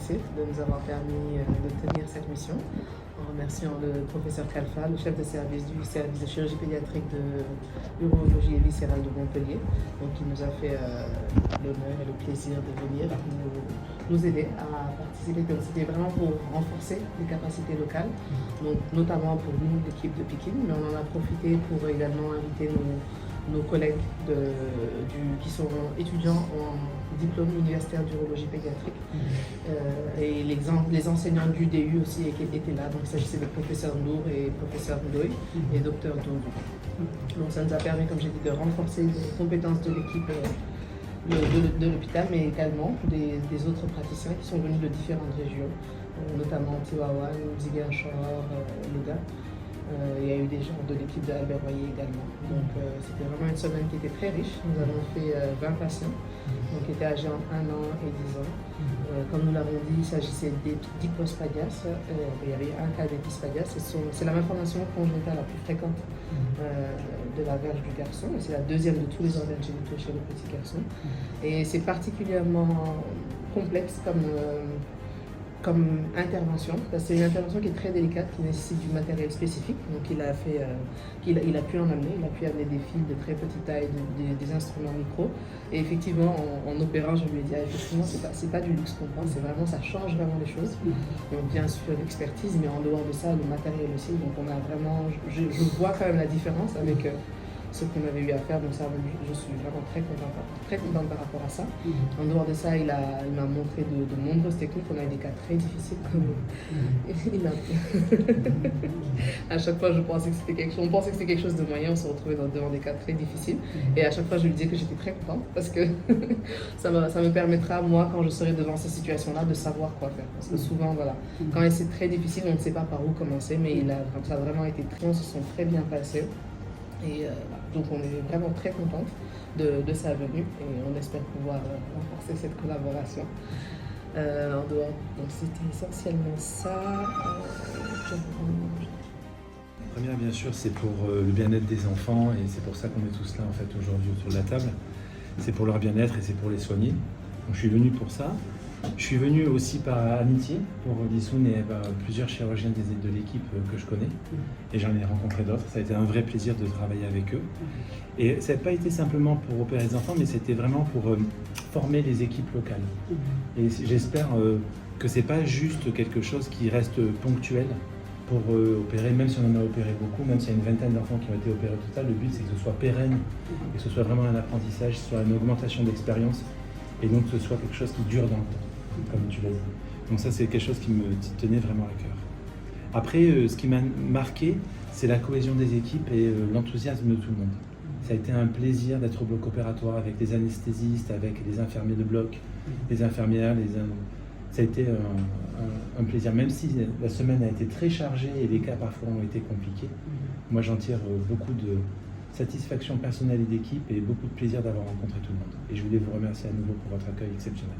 CIF de nous avoir permis de tenir cette mission, en remerciant le professeur Kalfa, le chef de service du service de chirurgie pédiatrique de l'urologie et viscérale de Montpellier, donc il nous a fait l'honneur et le plaisir de venir nous aider à participer. Donc c'était vraiment pour renforcer les capacités locales, donc notamment pour nous, l'équipe de Pikine, mais on en a profité pour également inviter nos collègues qui sont étudiants en diplôme universitaire d'urologie pédiatrique et les enseignants du DU aussi étaient là. Donc il s'agissait de professeur Nour et professeur Ndoye et docteur Doudou. Donc ça nous a permis, comme j'ai dit, de renforcer les compétences de l'équipe de l'hôpital, mais également des autres praticiens qui sont venus de différentes régions, notamment Tivaouane, Ziguinchor, Louga. Il y a eu des gens de l'équipe de Albert Royer également. Donc c'était vraiment une semaine qui était très riche. Nous avons fait 20 patients, donc qui étaient âgés entre 1 an et 10 ans. Comme nous l'avons dit, il s'agissait d'hypospadias. Il y avait un cas d'épispadias. C'est la malformation congénitale la plus fréquente de la verge du garçon. C'est la deuxième de tous les organes génitaux chez le petit garçon. Et c'est particulièrement complexe comme intervention, parce que c'est une intervention qui est très délicate, qui nécessite du matériel spécifique. Donc il a pu en amener, il a pu amener des fils de très petite taille, des instruments micro. Et effectivement, en opérant, je lui ai dit, effectivement, c'est pas du luxe qu'on prend, c'est vraiment, ça change vraiment les choses. Donc bien sûr l'expertise, mais en dehors de ça, le matériel aussi. Donc on a vraiment, je vois quand même la différence avec ce qu'on avait eu à faire, donc ça, je suis vraiment très contente par rapport à ça. En dehors de ça, il m'a montré de nombreuses techniques. On a eu des cas très difficiles. À chaque fois, on pensait que c'était quelque chose de moyen, on se retrouvait devant des cas très difficiles. Et à chaque fois, je lui disais que j'étais très contente parce que ça me permettra, moi, quand je serai devant ces situations-là, de savoir quoi faire. Parce que souvent, voilà, quand c'est très difficile, on ne sait pas par où commencer, mais ça a vraiment été on se sont très bien passés. Et donc on est vraiment très contente de sa venue et on espère pouvoir renforcer cette collaboration. En dehors, donc c'était essentiellement ça. La première, bien sûr, c'est pour le bien-être des enfants et c'est pour ça qu'on est tous là en fait aujourd'hui autour de la table. C'est pour leur bien-être et c'est pour les soigner. Donc je suis venu pour ça. Je suis venu aussi par amitié pour Lissoun et plusieurs chirurgiens de l'équipe que je connais. Et j'en ai rencontré d'autres. Ça a été un vrai plaisir de travailler avec eux. Et ça n'a pas été simplement pour opérer les enfants, mais c'était vraiment pour former les équipes locales. Et j'espère que ce n'est pas juste quelque chose qui reste ponctuel pour opérer, même si on en a opéré beaucoup, même s'il y a une vingtaine d'enfants qui ont été opérés au total. Le but, c'est que ce soit pérenne et que ce soit vraiment un apprentissage, que ce soit une augmentation d'expérience et donc que ce soit quelque chose qui dure dans le temps, comme tu l'as dit. Donc ça, c'est quelque chose qui me tenait vraiment à cœur. Après, ce qui m'a marqué, c'est la cohésion des équipes et l'enthousiasme de tout le monde. Ça a été un plaisir d'être au bloc opératoire avec les anesthésistes, avec les infirmiers de bloc, les infirmières, ça a été un plaisir, même si la semaine a été très chargée et les cas parfois ont été compliqués. Moi, j'en tire beaucoup de satisfaction personnelle et d'équipe et beaucoup de plaisir d'avoir rencontré tout le monde. Et je voulais vous remercier à nouveau pour votre accueil exceptionnel.